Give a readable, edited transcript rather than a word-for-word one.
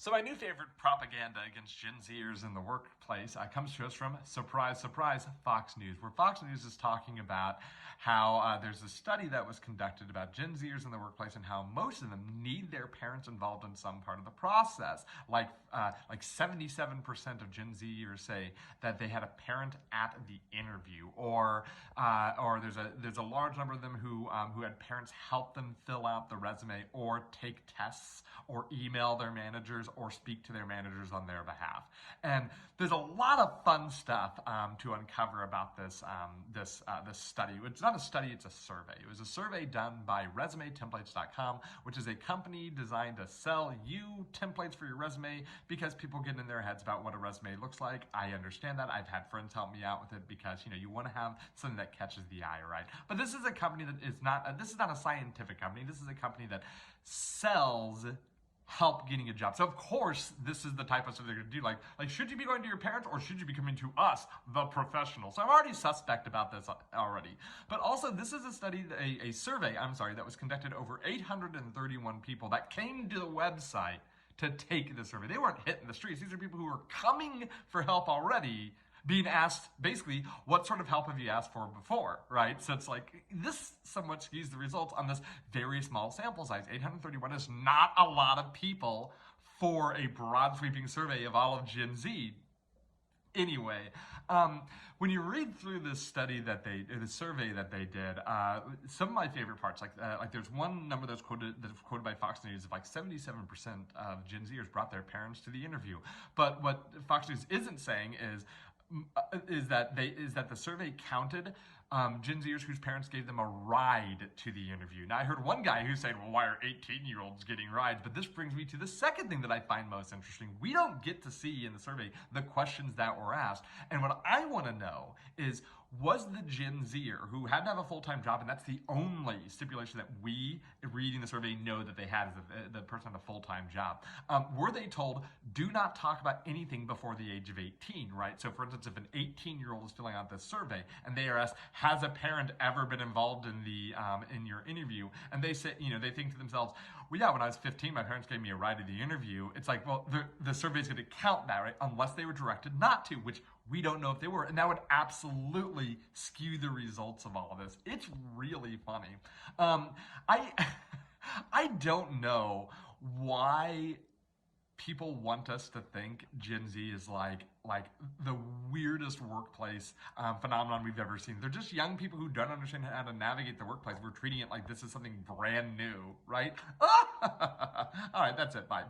So my new favorite propaganda against Gen Zers in the workplace comes to us from, surprise, surprise, Fox News, where Fox News is talking about how there's a study that was conducted about Gen Zers in the workplace and how most of them need their parents involved in some part of the process. Like 77% of Gen Zers say that they had a parent at the interview, or there's a large number of them who had parents help them fill out the resume, or take tests, or email their managers, or speak to their managers on their behalf. And there's a lot of fun stuff to uncover about this study. It's not a study, it's a survey. It was a survey done by ResumeTemplates.com, which is a company designed to sell you templates for your resume because people get in their heads about what a resume looks like. I understand that. I've had friends help me out with it because you want to have something that catches the eye, right? But this is a company that is not, this is not a scientific company. This is a company that sells help getting a job. So of course, this is the type of stuff they're gonna do. Like should you be going to your parents, or should you be coming to us, the professionals? So I'm already suspect about this already. But also, this is a study, a survey, that was conducted over 831 people that came to the website to take the survey. They weren't hitting the streets. These are people who were coming for help already, being asked, basically, what sort of help have you asked for before, right? So it's like, this somewhat skews the results on this very small sample size. 831 is not a lot of people for a broad sweeping survey of all of Gen Z. Anyway, when you read through this study the survey that they did, some of my favorite parts, like there's one number that's quoted by Fox News of like 77% of Gen Zers brought their parents to the interview. But what Fox News isn't saying is that the survey counted Gen Zers whose parents gave them a ride to the interview. Now, I heard one guy who said, well, why are 18-year-olds getting rides? But this brings me to the second thing that I find most interesting. We don't get to see in the survey the questions that were asked. And what I want to know is, was the Gen Zer who had to have a full-time job, and that's the only stipulation that we, reading the survey, know that they had, is that the person had a full-time job, were they told, do not talk about anything before the age of 18, right? So for instance, if an 18-year-old is filling out this survey and they are asked, has a parent ever been involved in in your interview? And they say, they think to themselves, well, yeah, when I was 15, my parents gave me a ride to the interview. It's like, well, the survey's going to count that, right? Unless they were directed not to, which we don't know if they were. And that would absolutely skew the results of all of this. It's really funny. I don't know why people want us to think Gen Z is like the weirdest workplace phenomenon we've ever seen. They're just young people who don't understand how to navigate the workplace. We're treating it like this is something brand new, right? All right, that's it. Bye.